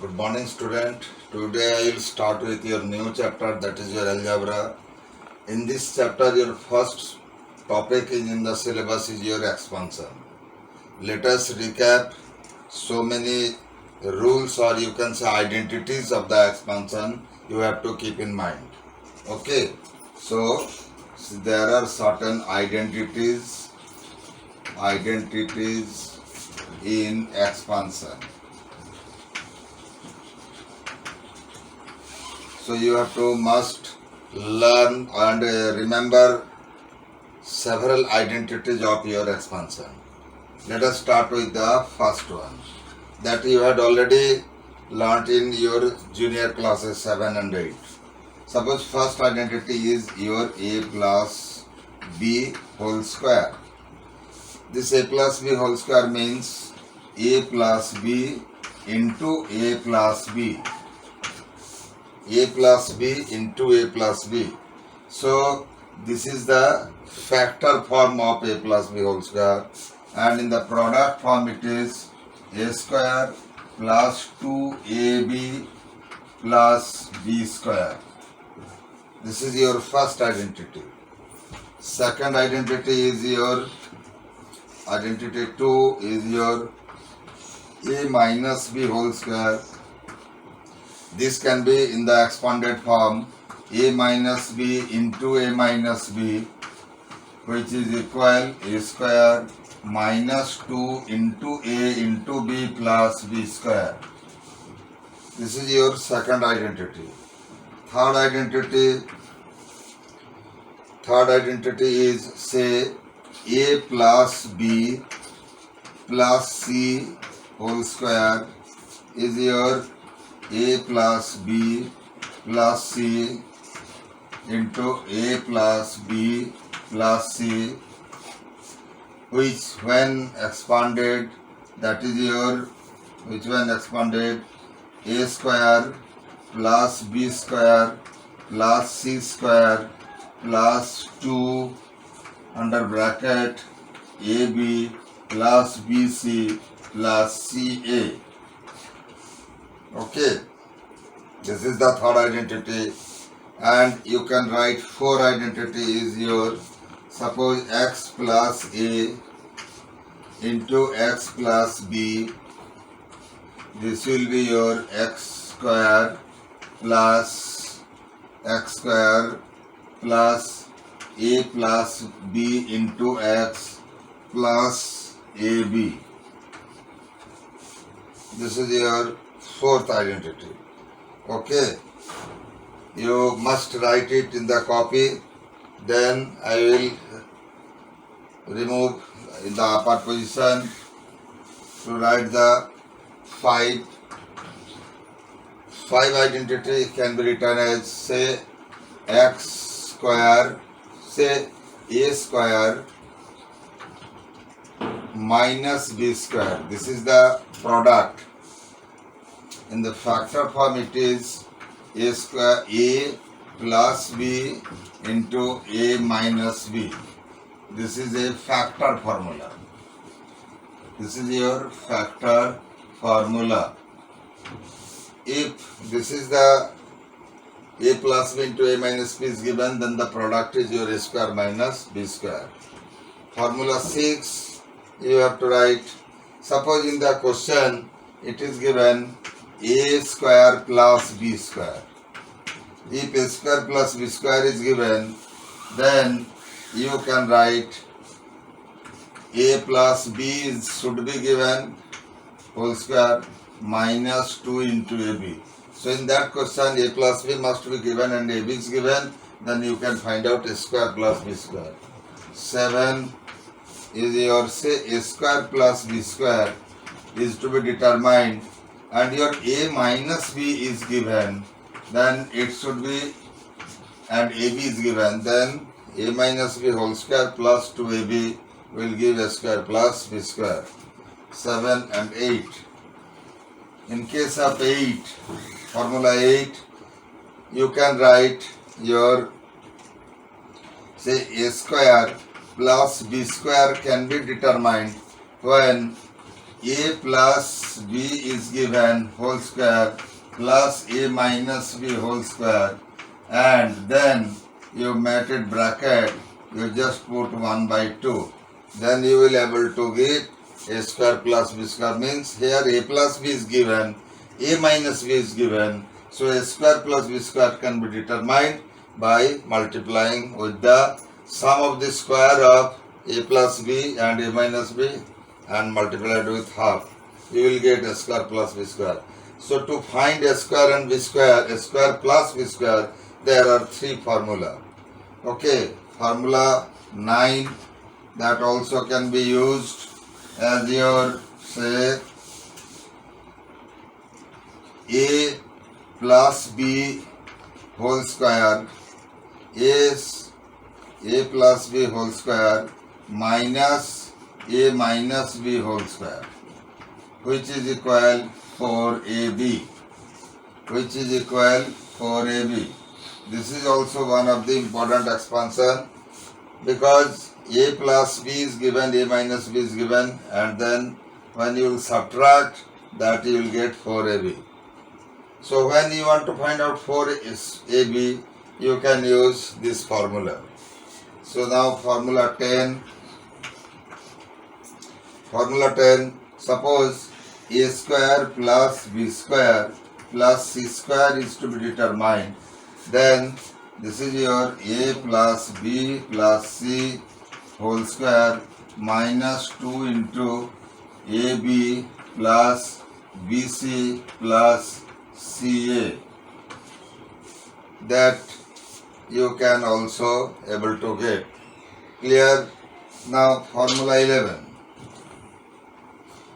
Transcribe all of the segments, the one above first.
Good morning, student. Today I will start with your new chapter, that is your algebra. In this chapter, your first topic is in the syllabus is your expansion. Let us recap so many rules, or you can say identities of the expansion you have to keep in mind. Okay, so there are certain identities in expansion. So you have to must learn and remember several identities of your expansion. Let us start with the first one that you had already learnt in your junior classes 7 and 8. Suppose first identity is your a plus b whole square. This a plus b whole square means a plus b into a plus b. A plus b into a plus b. So this is the factor form of a plus b whole square, and in the product form it is a square plus 2ab plus b square. This is your first identity. Second identity is your identity 2 is your a minus b whole square. This can be in the expanded form a minus b into a minus b, which is equal a square minus 2 into a into b plus b square. This is your second identity. Third identity is say a plus b plus c whole square is your a plus b plus c into a plus b plus c, which when expanded, that is your, which when expanded a square plus b square plus c square plus 2 under bracket ab plus bc plus ca. Okay, this is the third identity, and you can write four identity is your, suppose x plus a into x plus b. This will be your x square plus a plus b into x plus ab. This is your fourth identity. Okay, you must write it in the copy. Then I will remove in the upper position to write the five identity can be written as say x square, say a square minus b square. This is the product. In the factor form it is a square a plus b into a minus b. This is a factor formula. This is your factor formula. If this is the a plus b into a minus b is given, then the product is your a square minus b square. Formula 6 you have to write. Suppose in the question it is given a square plus b square. If a square plus b square is given, then you can write a plus b should be given whole square minus 2 into ab. So in that question a plus b must be given and ab is given, then you can find out a square plus b square. 7 is your say a square plus b square is to be determined, and your a minus b is given, then it should be, and ab is given, then a minus b whole square plus 2ab will give a square plus b square. 7 and 8. In case of 8, formula 8, you can write your say a square plus b square can be determined when a plus b is given whole square plus a minus b whole square, and then you made it bracket, you just put 1 by 2. Then you will able to get a square plus b square, means here a plus b is given, a minus b is given. So a square plus b square can be determined by multiplying with the sum of the square of a plus b and a minus b and multiplied with half. You will get a square plus b square. So to find a square and b square, a square plus b square, there are three formula. Okay, formula 9, that also can be used as your say a plus b whole square is a plus b whole square minus a minus b whole square, which is equal 4ab, which is equal 4ab. This is also one of the important expansion, because a plus b is given, a minus b is given, and then when you will subtract that you will get 4ab. So when you want to find out 4ab, you can use this formula. So now formula 10, suppose a square plus b square plus c square is to be determined, then this is your a plus b plus c whole square minus 2 into ab plus bc plus ca. That you can also able to get. Clear? Now formula 11.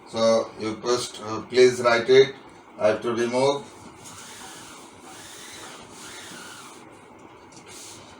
So you first please write it. I have to remove.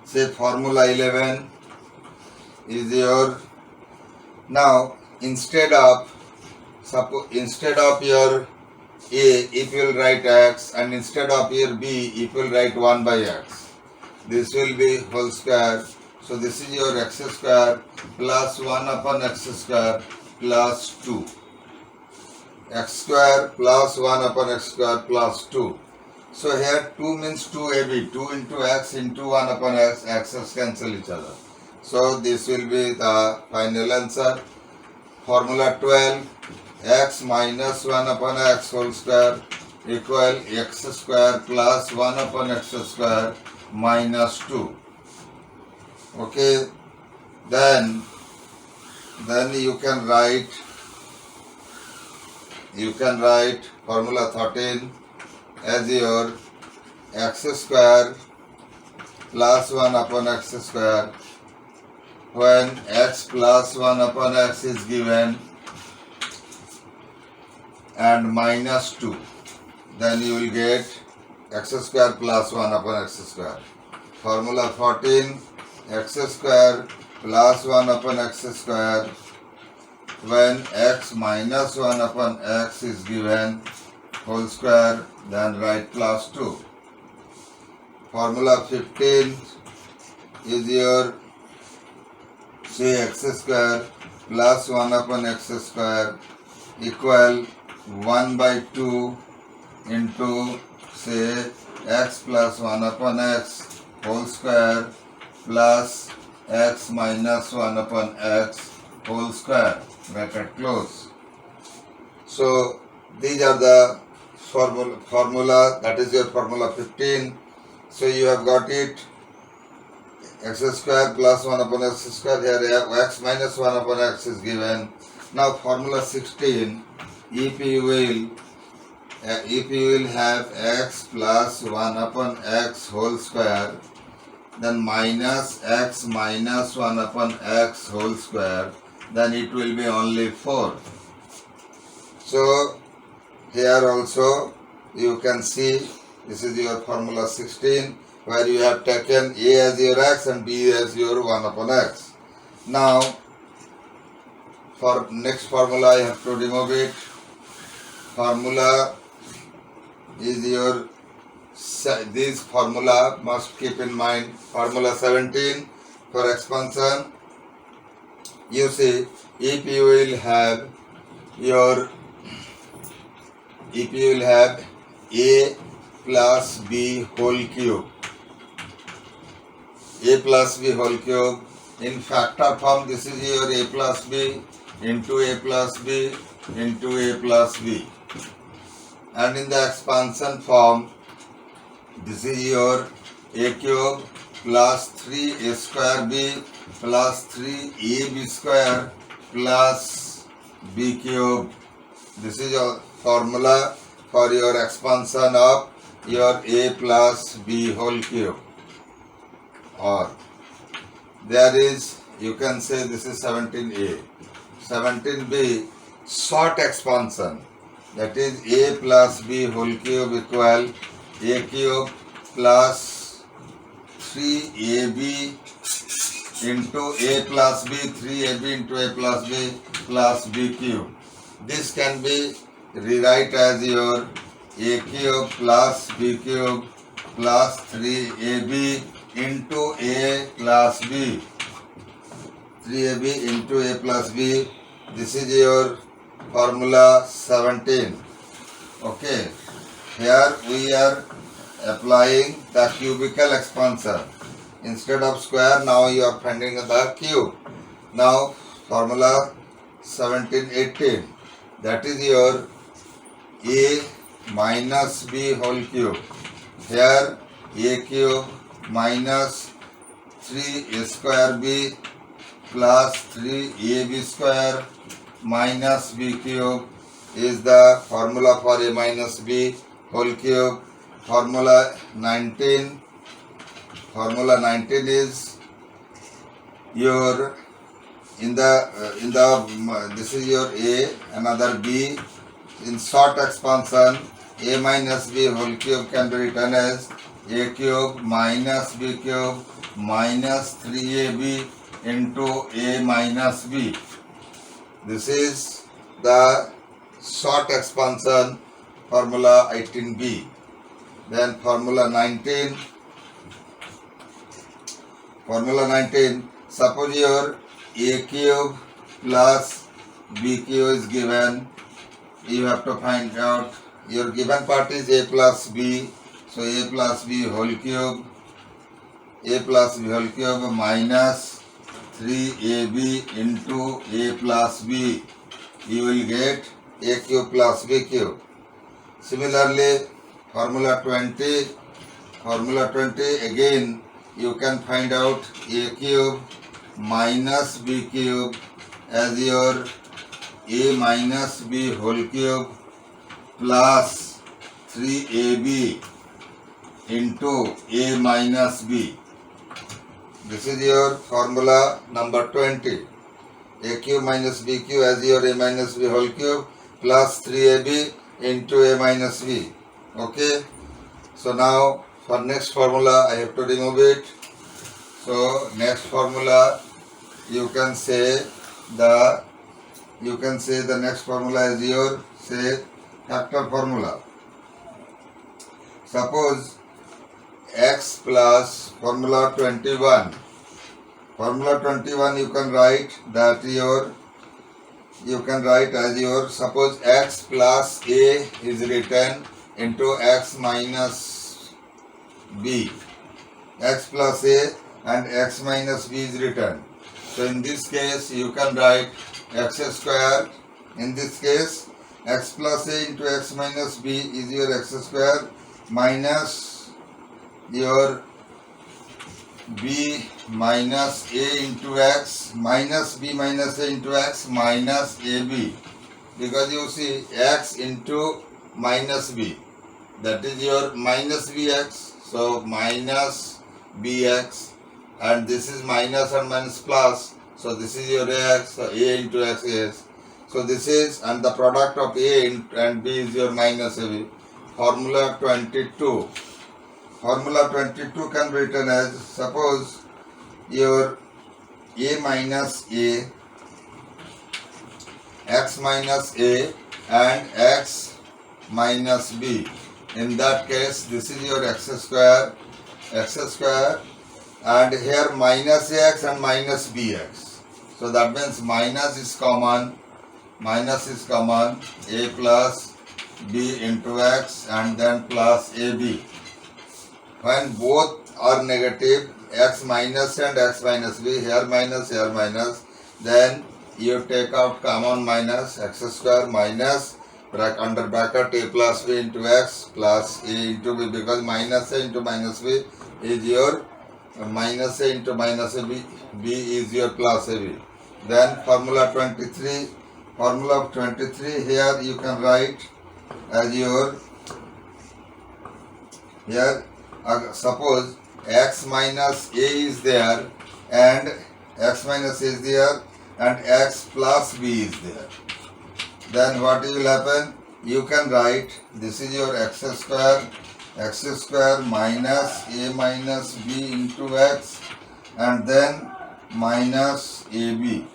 Say formula 11 is your, now instead of your a, if you will write x, and instead of your b, if you will write 1 by x, this will be whole square. So this is your x square plus 1 upon x square plus 2. X square plus 1 upon x square plus 2. So here 2 means 2ab, 2 into x into 1 upon x, x's cancel each other. So this will be the final answer. Formula 12, x minus 1 upon x whole square equal x square plus 1 upon x square minus 2. Okay, then you can write formula 13 as your x square plus 1 upon x square when x plus 1 upon x is given and minus 2, then you will get x square plus 1 upon x square. Formula 14, x square plus 1 upon x square when x minus 1 upon x is given whole square, then write plus 2. Formula 15 is your say x square plus 1 upon x square equal 1 by 2 into say x plus 1 upon x whole square plus x minus 1 upon x whole square, bracket close. So these are the formula, that is your formula 15. So you have got it, x square plus 1 upon x square, here x minus 1 upon x is given. Now formula 16, if you will have x plus 1 upon x whole square, then minus x minus 1 upon x whole square, then it will be only 4. So here also you can see this is your formula 16, where you have taken a as your x and b as your 1 upon x. Now for next formula I have to remove it. Formula is your, this formula must keep in mind. Formula 17 for expansion. You see, if you will have your if you will have a plus b whole cube, a plus b whole cube in factor form, this is your a plus b into a plus b into a plus b, and in the expansion form, this is your a cube plus 3a square b plus 3ab square plus b cube. This is your formula for your expansion of your a plus b whole cube. Or there is, you can say this is 17a. 17b short expansion, that is a plus b whole cube equal a cube plus 3ab into a plus b, 3ab into a plus b plus b cube. This can be rewrite as your a cube plus b cube plus 3ab into a plus b, 3ab into a plus b. This is your formula 17. Okay, here we are applying the cubical expansion. Instead of square, now you are finding the cube. Now formula 17, 18, that is your a minus b whole cube. Here a cube minus 3a square b plus 3ab square minus b cube is the formula for a minus b whole cube. Formula 19 is your this is your a, another b. In short expansion, a minus b whole cube can be written as a cube minus b cube minus 3ab into a minus b. This is the short expansion formula 18b. Then formula 19, suppose your a cube plus b cube is given. You have to find out your given part is a plus b, so a plus b whole cube, minus 3ab into a plus b. You will get a cube plus b cube. Similarly, formula 20 again you can find out a cube minus b cube as your a minus b whole cube plus 3ab into a minus b. This is your formula number 20. A cube minus b cube as your a minus b whole cube plus 3ab into a minus b. Okay. So now for next formula I have to remove it. So next formula you can say the next formula is your factor formula. Suppose x plus formula 21. Formula 21 you can write that as your suppose x plus a is written into x minus b. X plus a and x minus b is written. So in this case you can write x square. In this case x plus a into x minus b is your x square minus your b minus a into x minus b minus a into x minus ab, because you see x into minus b, that is your minus bx, so minus bx, and this is minus and minus plus, so this is your x, so a into x is, so this is, and the product of a and b is your minus ab. Formula 22. Formula 22 can be written as, suppose your a minus a, x minus a and x minus b. In that case this is your x square, and here minus ax and minus bx. So that means minus is common, minus is common, a plus b into x and then plus ab. When both are negative, x minus and x minus b, here minus, then you take out common minus, x square minus under bracket a plus b into x plus a into b, because minus a into minus b is your minus a into minus a b, b is your plus a b. Then formula 23, here you can write as your, here suppose x minus a is there and x minus a is there and x plus b is there. Then what will happen? You can write this is your x square minus a minus b into x and then minus ab.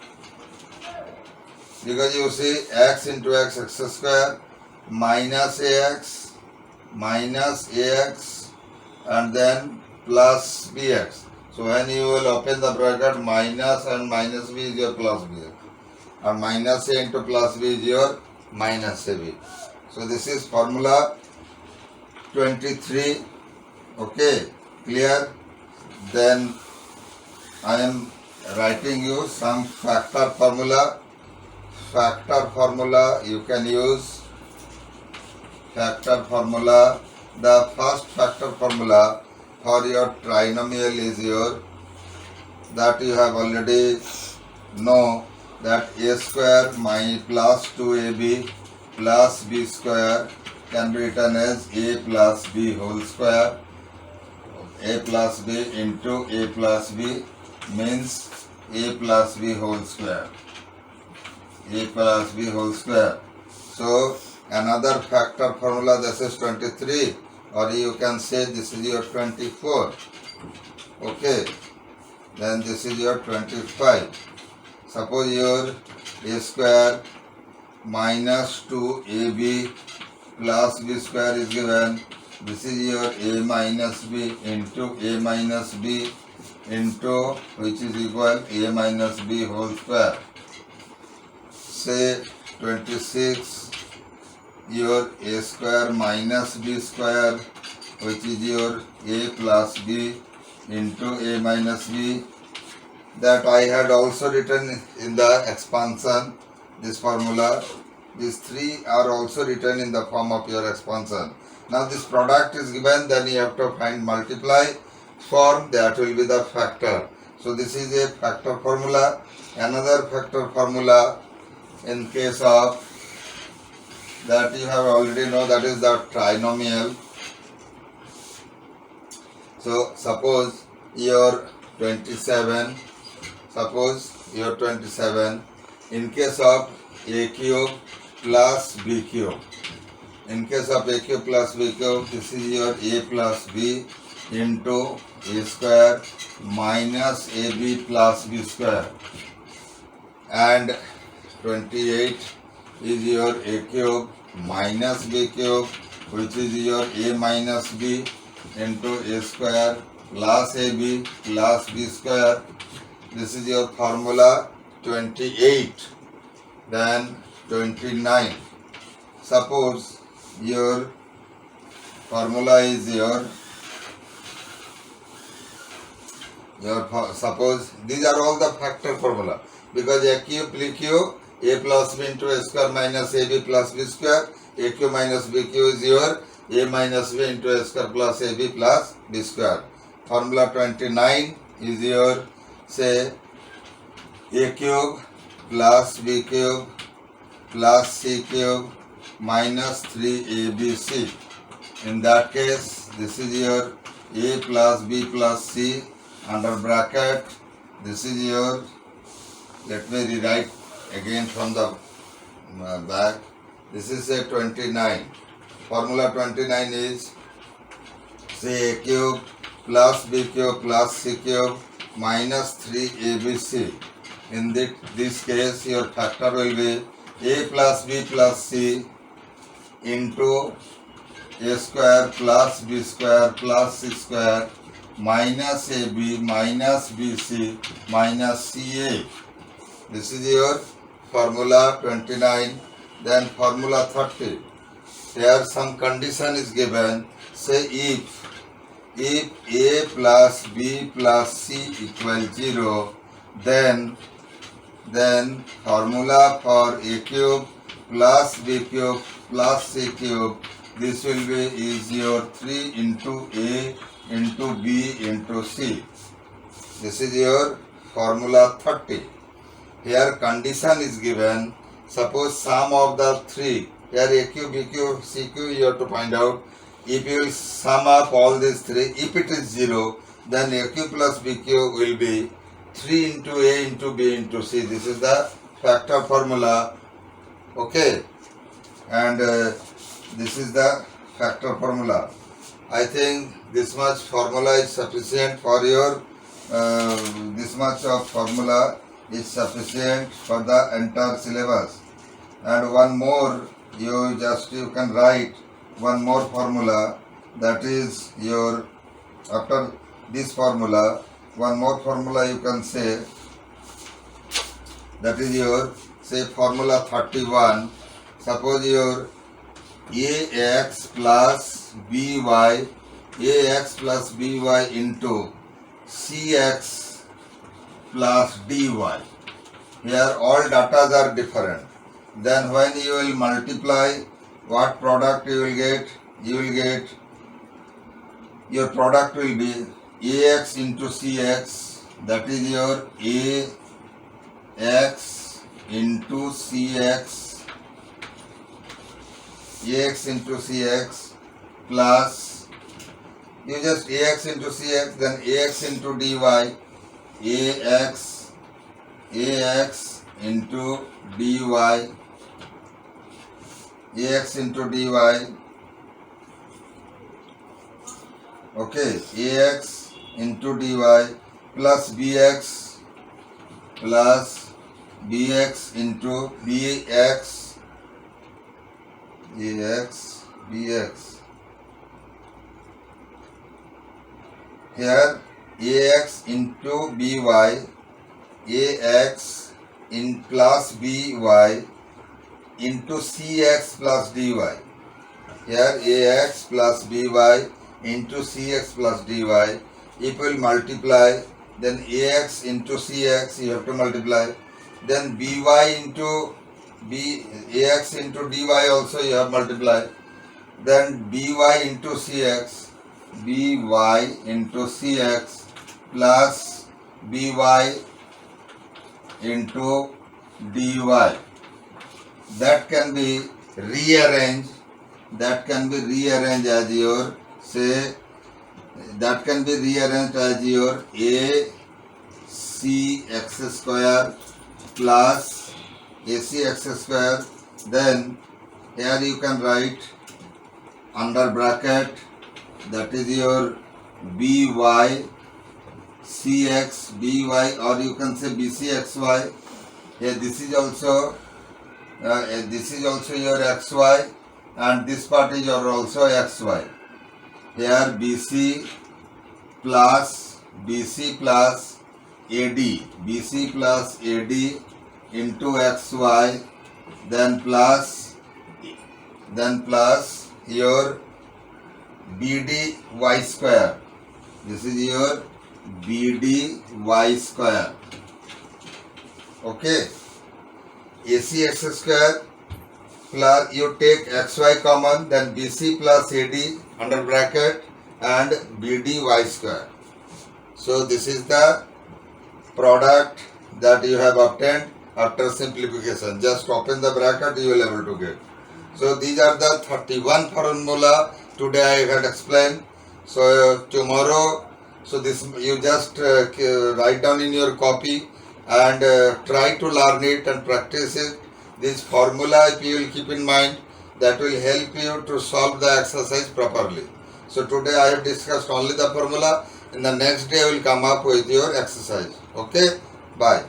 Because you see x into x square minus ax and then plus bx. So when you will open the bracket, minus and minus b is your plus bx. And minus a into plus b is your minus ab. So this is formula 23. Okay, clear? Then I am writing you some factor formula. Factor formula you can use. Factor formula. The first factor formula for your trinomial is your, that you have already know, that a square plus 2ab plus b square can be written as a plus b whole square. A plus b into a plus b means a plus b whole square. A plus b whole square. So another factor formula, this is 23, or you can say this is your 24. Okay, then this is your 25. Suppose your a square minus 2ab plus b square is given. This is your a minus b into a minus b into, which is equal a minus b whole square. Say 26, your a square minus b square, which is your a plus b into a minus b. That I had also written in the expansion, this formula. These three are also written in the form of your expansion. Now this product is given, then you have to find multiply form, that will be the factor. So this is a factor formula. Another factor formula in case of that you have already know, that is the trinomial. So suppose your 27, in case of a cube plus b cube. In case of a cube plus b cube, this is your a plus b into a square minus ab plus b square. And 28 is your a cube minus b cube, which is your a minus b into a square plus ab plus b square. This is your formula 28. Then 29. Suppose your formula is suppose these are all the factor formula, because a cube b cube, a plus b into a square minus ab plus b square, a cube minus b cube is your a minus b into a square plus ab plus b square. Formula 29 is your, say, a cube plus b cube plus c cube minus 3abc. In that case, this is your a plus b plus c under bracket. This is your, let me rewrite again from the back. This is a 29. Formula 29 is, say, a cube plus b cube plus c cube minus 3abc. In this case, your factor will be a plus b plus c into a square plus b square plus c square minus ab minus bc minus ca. This is your formula 29, then formula 30. Here some condition is given. Say if a plus b plus c equals 0, then formula for a cube plus b cube plus c cube, this will be is your 3 into a into b into c. This is your formula 30. Here condition is given. Suppose sum of the three, here a cube, b cube, c cube, you have to find out. If you will sum up all these three, if it is 0, then a cube plus b cube will be 3 into a into b into c. This is the factor formula. Okay, and this is the factor formula. I think this much formula is sufficient for your this much of formula is sufficient for the entire syllabus. And one more, you can write one more formula, that is your, after this formula, one more formula you can say, that is your, say formula 31. Suppose your ax plus by into cx plus dy. Here all data are different. Then when you will multiply, what product you will get? You will get, your product will be ax into cx, that is your ax into cx, ax into cx plus, you just ax into cx, then ax into dy, ax into dy, ax into dy, okay, ax into dy plus bx into bx, bx. Here ax into by, ax in plus by into cx plus dy. Here ax plus by into cx plus dy. If we will multiply, then ax into cx you have to multiply. Then by into ax into dy also you have multiply. Then by into cx, into cx plus by into dy. That can be rearranged. As your, say, that can be rearranged as your a c x square plus ac x square. Then here you can write under bracket, that is your by cx by, or you can say bcxy. Here this is also your xy, and this part is your also xy. Here BC plus AD into xy, then plus your BD y square. This is your BD y square. Okay. AC x square plus you take xy common, then BC plus AD under bracket and BD y square. So this is the product that you have obtained after simplification. Just open the bracket, you will able to get. So these are the 31 formula today I had explained. So tomorrow, so this you just write down in your copy and try to learn it and practice it. This formula, if you will keep in mind, that will help you to solve the exercise properly. So today I have discussed only the formula. In the next day I will come up with your exercise. Okay, bye.